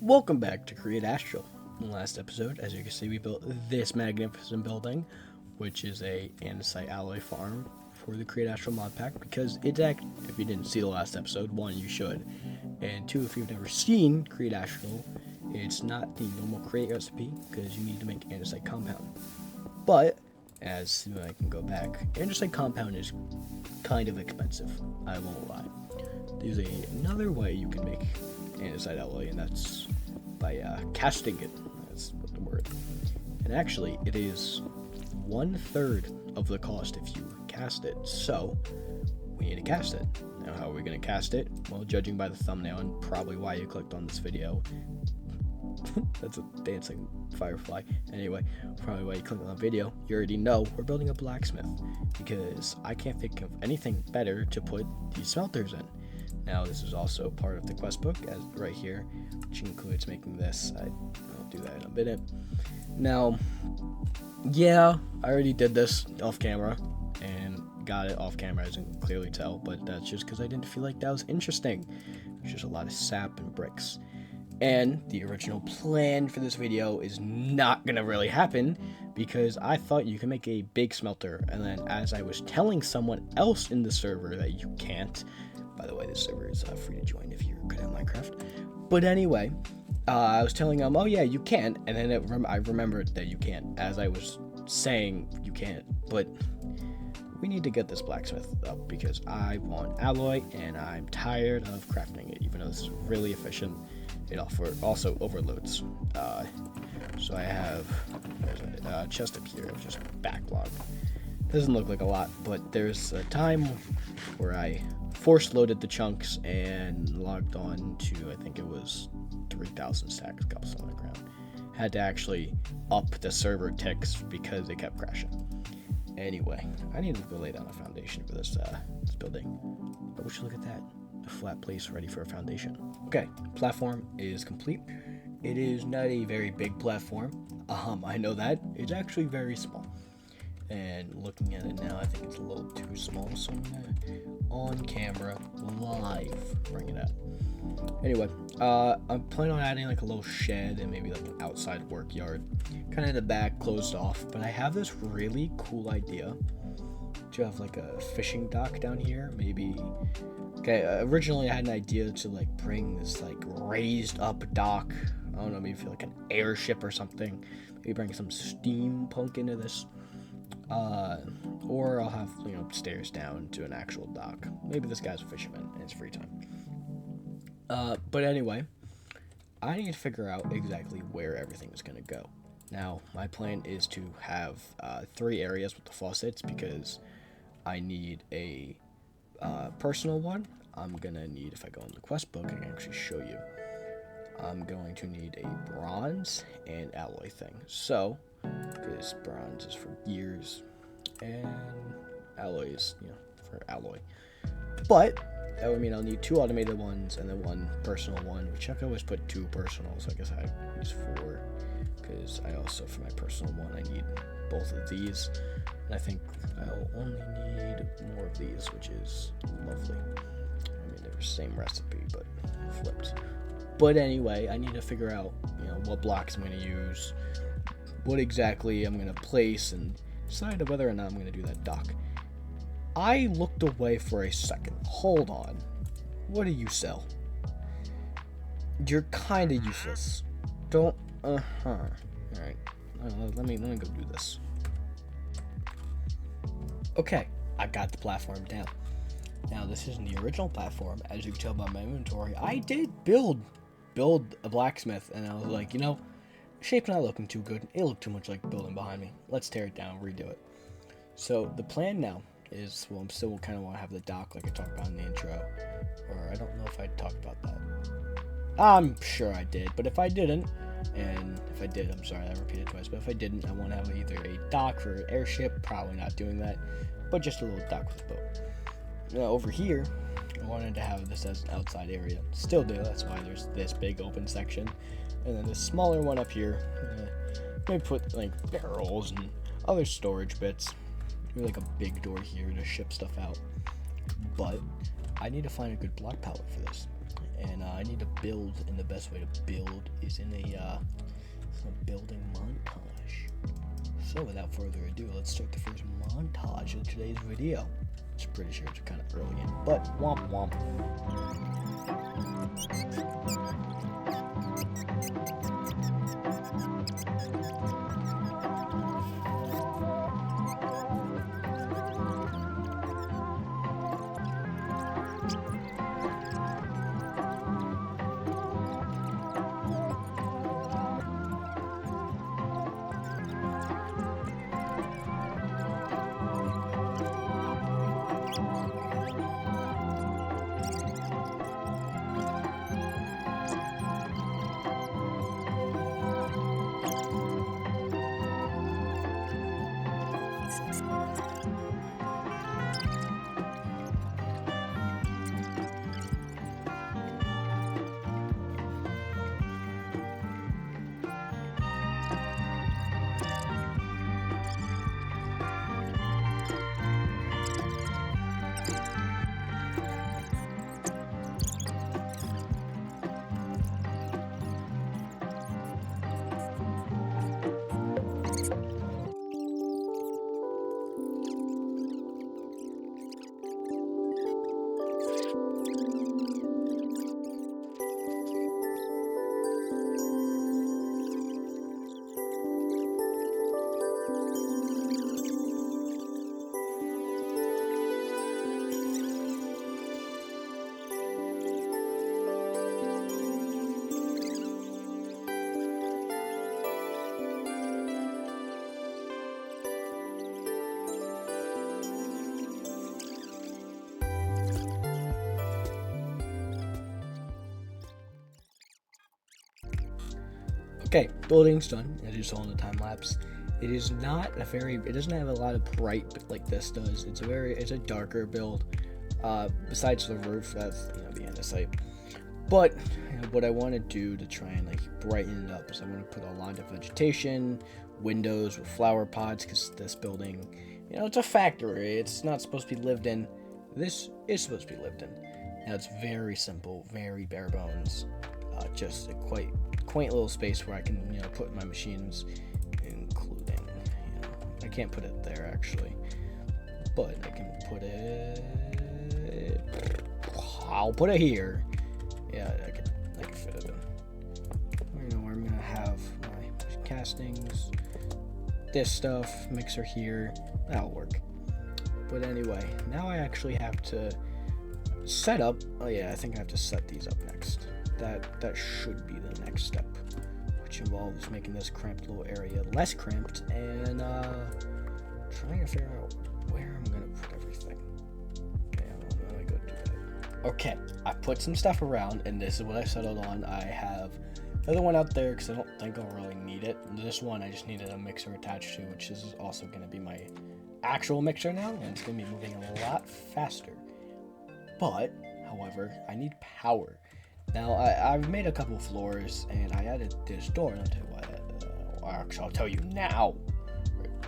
Welcome back to Create Astral. In the last episode, as you can see, we built this magnificent building, which is a andesite alloy farm for the Create Astral mod pack, because it's if you didn't see the last episode, one, you should, and two, if you've never seen Create Astral, it's not the normal Create recipe, because you need to make andesite compound. But, as soon as I can go back, andesite compound is kind of expensive, I won't lie. There's another way you can make andesite alloy, and that's by casting it. That's what the word. And actually, it is 1/3 of the cost if you cast it. So we need to cast it. Now, how are we going to cast it? Well, judging by the thumbnail and probably why you clicked on this video, that's a dancing firefly. Anyway, probably why you clicked on the video, you already know we're building a blacksmith, because I can't think of anything better to put these smelters in. Now, this is also part of the quest book, as right here, which includes making this. I'll do that in a minute. Now, yeah, I already did this off camera, and got it off camera, as you can clearly tell, but that's just because I didn't feel like that was interesting. There's just a lot of sap and bricks. And the original plan for this video is not gonna really happen, because I thought you can make a big smelter, and then as I was telling someone else in the server that you can't. By the way, this server is free to join if you're good at Minecraft. But anyway, I was telling them, oh yeah, you can, and then I remembered that you can't, as I was saying you can't. But we need to get this blacksmith up, because I want alloy, and I'm tired of crafting it, even though this is really efficient. It also overloads. So I have a chest up here, just backlogged. Doesn't look like a lot, but there's a time where I force loaded the chunks and logged on to, I think it was 3,000 stacks cobblestone on the ground. Had to actually up the server ticks because they kept crashing. Anyway, I need to go lay down a foundation for this building. But would you look at that? A flat place ready for a foundation. Okay, platform is complete. It is not a very big platform. I know that. It's actually very small. And looking at it now, I think it's a little too small, so I'm gonna, on camera, live, bring it up. Anyway, I'm planning on adding like a little shed and maybe like an outside work yard, kind of in the back, closed off. But I have this really cool idea to have like a fishing dock down here, maybe. Okay, originally I had an idea to like bring this like raised up dock. I don't know, maybe like an airship or something. Maybe bring some steampunk into this. Or I'll have, stairs down to an actual dock. Maybe this guy's a fisherman and it's free time. But anyway, I need to figure out exactly where everything is going to go. Now, my plan is to have 3 areas with the faucets, because I need a personal one. I'm going to need, if I go in the quest book, I can actually show you. I'm going to need a bronze and alloy thing. So, because bronze is for gears and alloy is, for alloy. But that would mean I'll need 2 automated ones and then 1 personal one, which I can always put 2 personal, so I guess I use 4, because I also, for my personal one, I need both of these, and I think I'll only need more of these, which is lovely. I mean, they're the same recipe, but flipped. But anyway, I need to figure out, what blocks I'm going to use, what exactly I'm going to place, and decide whether or not I'm going to do that dock. I looked away for a second. Hold on. What do you sell? You're kind of useless. Don't, Alright. Let me go do this. Okay, I got the platform down. Now, this isn't the original platform. As you can tell by my inventory, I did build a blacksmith, and I was like, shape's not looking too good. It looked too much like the building behind me. Let's tear it down, redo it. So the plan now is, well, I'm still kind of want to have the dock like I talked about in the intro. Or I don't know if I talked about that. I'm sure I did, but if I didn't, and if I did, I'm sorry, I repeated twice, but if I didn't, I want to have either a dock for an airship, probably not doing that, but just a little dock with a boat. Now over here, I wanted to have this as an outside area. Still do, that's why there's this big open section. And then this smaller one up here, maybe put like barrels and other storage bits. Maybe like a big door here to ship stuff out. But I need to find a good block palette for this. and I need to build, and the best way to build is in a building montage. So without further ado, let's start the first montage of today's video. I'm pretty sure it's kind of early in, but womp womp. Okay, building's done, as you saw in the time lapse. It is not a very, it doesn't have a lot of bright like this does. It's a darker build. Besides the roof, that's the andesite. But what I want to do to try and like brighten it up is I want to put a lot of vegetation, windows with flower pots, because this building, it's a factory. It's not supposed to be lived in. This is supposed to be lived in. Now it's very simple, very bare bones. Just a quaint little space where I can put my machines, including I can't put it there actually, but I can put it, I'll put it here. Yeah, I can fit it in. Where I'm gonna have my castings, this stuff, mixer here, that'll work. But anyway, now I actually have to set up, I think I have to set these up next. That should be the next step, which involves making this cramped little area less cramped and trying to figure out where I'm gonna put everything. Okay, let me go do that. Okay, I put some stuff around, and this is what I settled on. I have the other one out there because I don't think I'll really need it. This one I just needed a mixer attached to, which is also going to be my actual mixer now, and it's going to be moving a lot faster. But, however, I need power. Now, I've made a couple floors, and I added this door, and I'll tell you why. Actually, I'll tell you now.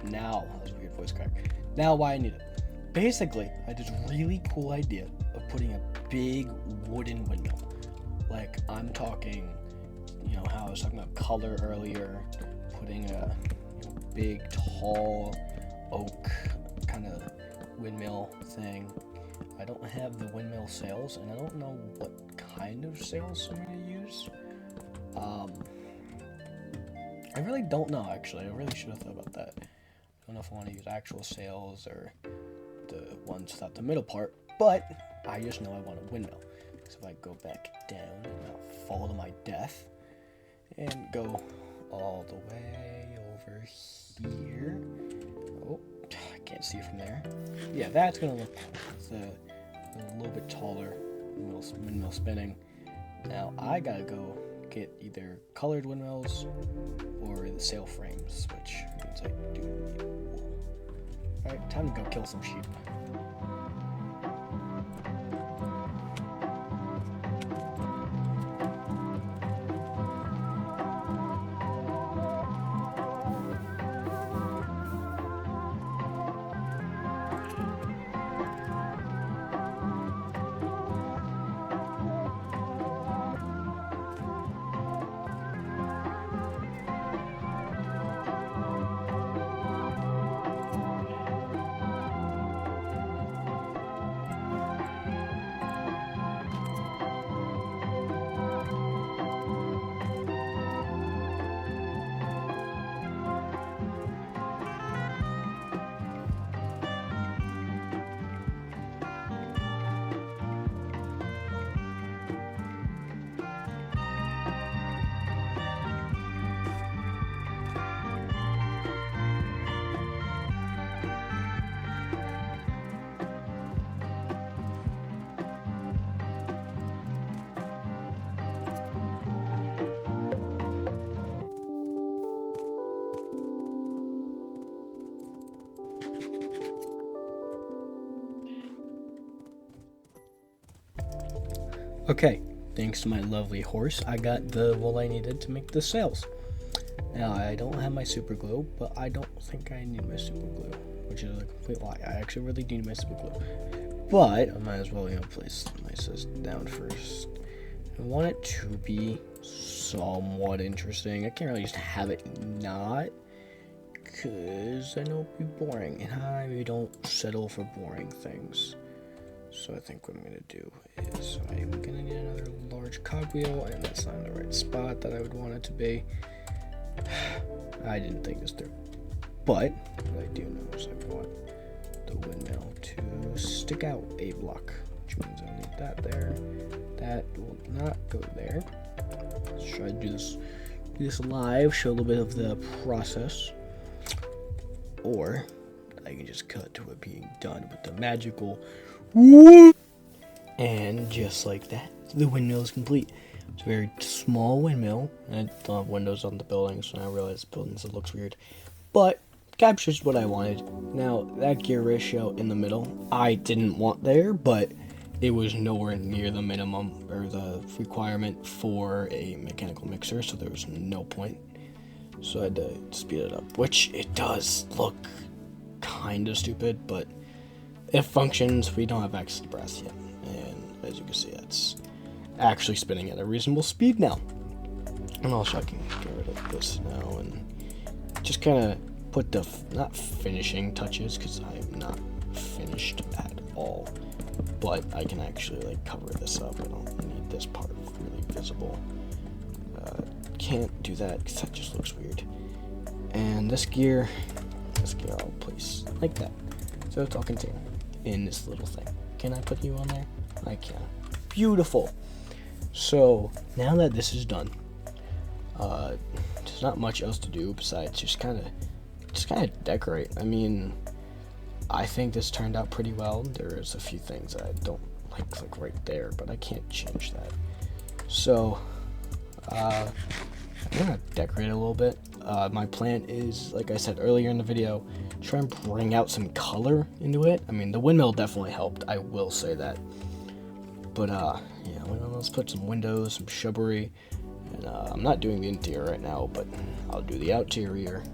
Now, that was a weird voice crack. Now, why I need it. Basically, I had this really cool idea of putting a big wooden windmill. Like, I'm talking, how I was talking about color earlier, putting a big, tall, oak kind of windmill thing. I don't have the windmill sails, and I don't know what kind of sails I'm going to use. I really don't know, actually. I really should have thought about that. I don't know if I want to use actual sails or the ones without the middle part, but I just know I want a windmill. So if I go back down and I'll fall to my death and go all the way over here. Oh, I can't see from there. Yeah, that's going to look a little bit taller windmill spinning. Now I gotta go get either colored windmills or the sail frames, which means I do need wool. Alright, time to go kill some sheep. Okay, thanks to my lovely horse, I got the wool I needed to make the sails. Now, I don't have my super glue, but I don't think I need my super glue, which is a complete lie. I actually really need my super glue. But I might as well, place this down first. I want it to be somewhat interesting. I can't really just have it not, because I know it'll be boring, and I really don't settle for boring things. So I think what I'm going to do is I'm going to need another large cogwheel, and that's not in the right spot that I would want it to be. I didn't think this through. But what I do know is I want the windmill to stick out a block, which means I'll need that there. That will not go there. Let's try to do this live, show a little bit of the process. Or I can just cut to it being done with the magical whoop. And just like that, the windmill is complete. It's a very small windmill, and I don't have windows on the building, so now I realize buildings, it looks weird. But captures what I wanted. Now, that gear ratio in the middle, I didn't want there, but it was nowhere near the minimum or the requirement for a mechanical mixer, so there was no point. So I had to speed it up, which it does look kind of stupid, but it functions. We don't have access to brass yet, and as you can see, it's actually spinning at a reasonable speed now. And also I can get rid of this now and just kind of put the not finishing touches, because I am not finished at all, but I can actually cover this up. I don't need this part really visible. Can't do that because that just looks weird. And this gear I'll place like that, so it's all contained in this little thing. Can I put you on there? I can. Beautiful. So now that this is done, there's not much else to do besides just kind of decorate. I mean, I think this turned out pretty well. There's a few things that I don't like right there, but I can't change that. So I'm gonna decorate a little bit. My plan is, like I said earlier in the video, try and bring out some color into it. I mean, the windmill definitely helped, I will say that. But yeah, well, let's put some windows, some shrubbery, and I'm not doing the interior right now, but I'll do the outerior.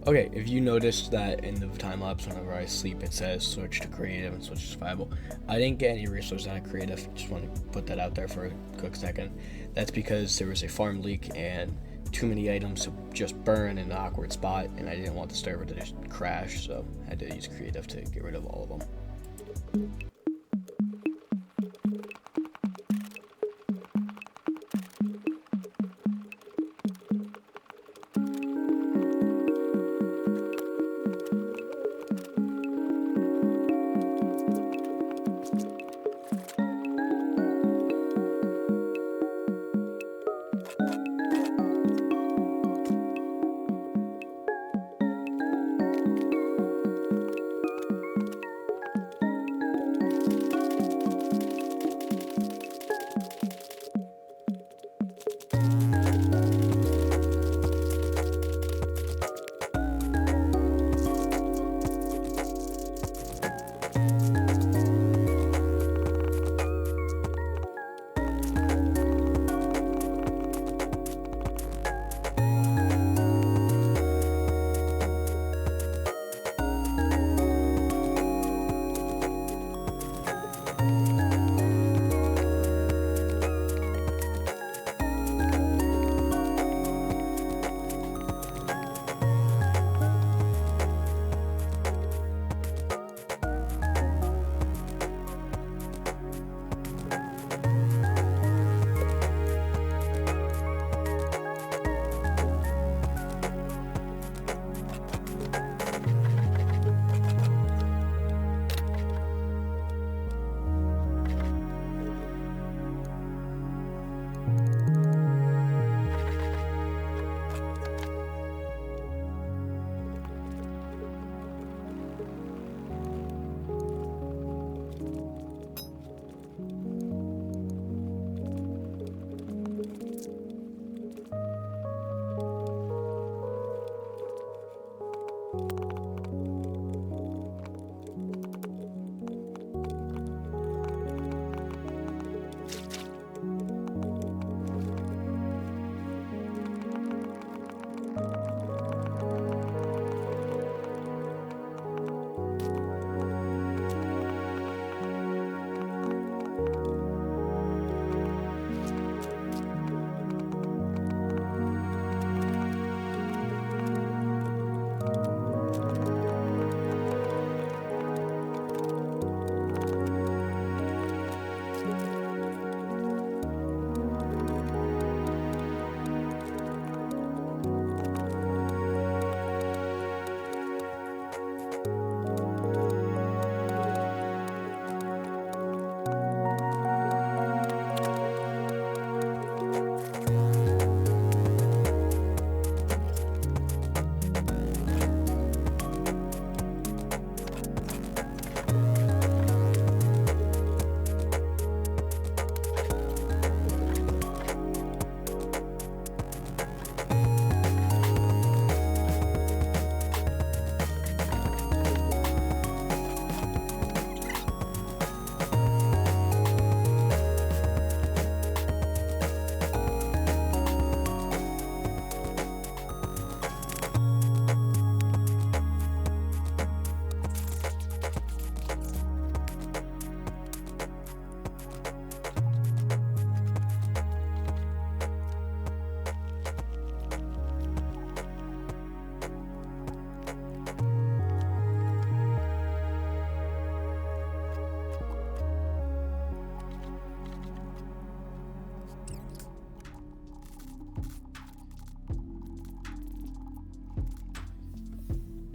Okay, if you noticed that in the time lapse, whenever I sleep, it says switch to creative and switch to survival. I didn't get any resources out of creative. Just want to put that out there for a quick second. That's because there was a farm leak and too many items to just burn in an awkward spot, and I didn't want the server to just crash, so I had to use creative to get rid of all of them.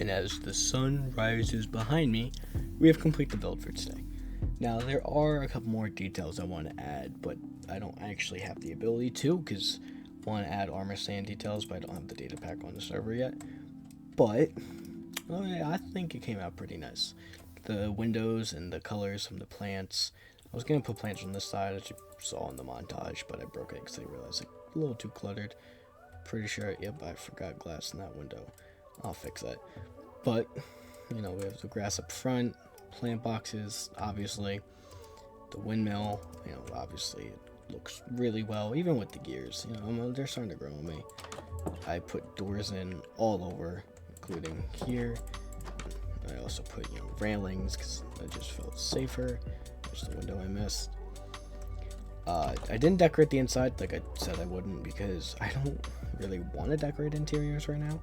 And as the sun rises behind me, we have completed the build for today. Now, there are a couple more details I want to add, but I don't actually have the ability to, because I want to add armor stand details, but I don't have the data pack on the server yet. But I think it came out pretty nice. The windows and the colors from the plants. I was going to put plants on this side, as you saw in the montage, but I broke it because I realized a little too cluttered. Pretty sure, yep, I forgot glass in that window. I'll fix that. But, we have the grass up front, plant boxes, obviously. The windmill, obviously it looks really well, even with the gears. They're starting to grow on me. I put doors in all over, including here. I also put, railings, because I just felt safer. There's the window I missed. I didn't decorate the inside like I said I wouldn't, because I don't really want to decorate interiors right now.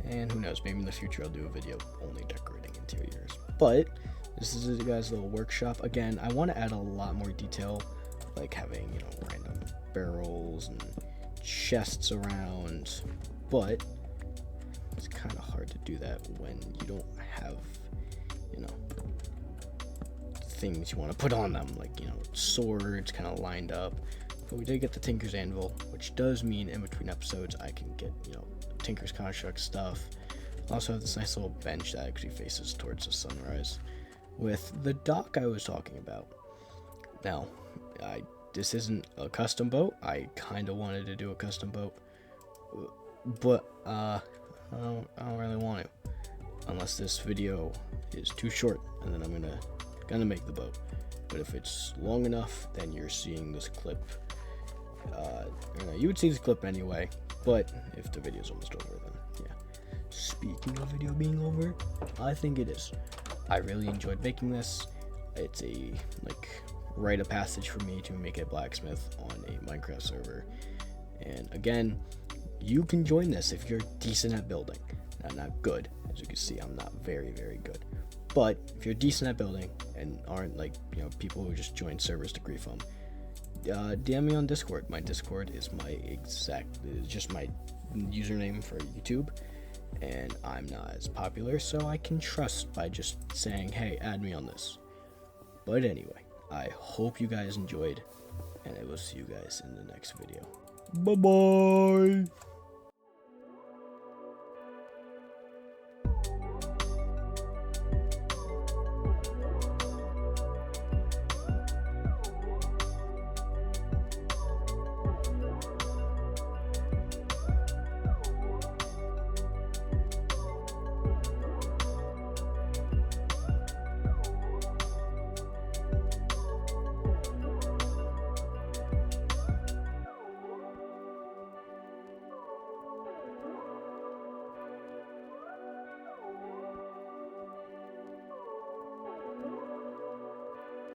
And who knows, maybe in the future I'll do a video only decorating interiors. But this is you guys' little workshop. Again, I want to add a lot more detail, like having, random barrels and chests around. But it's kind of hard to do that when you don't have, things you want to put on them, like, swords kind of lined up. But we did get the Tinker's Anvil, which does mean in between episodes I can get, Tinker's Construct stuff. I also have this nice little bench that actually faces towards the sunrise with the dock I was talking about. Now, this isn't a custom boat. I kind of wanted to do a custom boat, but I don't really want to, unless this video is too short, and then I'm gonna make the boat. But if it's long enough, then you're seeing this clip. You would see this clip anyway, but if the video's almost over, then yeah. Speaking of video being over, I think it is. I really enjoyed making this. It's a rite of passage for me to make a blacksmith on a Minecraft server. And again, you can join this if you're decent at building. Now, not good, as you can see, I'm not very, very good. But if you're decent at building and aren't people who just join servers to grief them, DM me on Discord. My Discord is just my username for YouTube, and I'm not as popular, so I can trust by just saying, hey, add me on this. But anyway, I hope you guys enjoyed, and I will see you guys in the next video. Bye bye.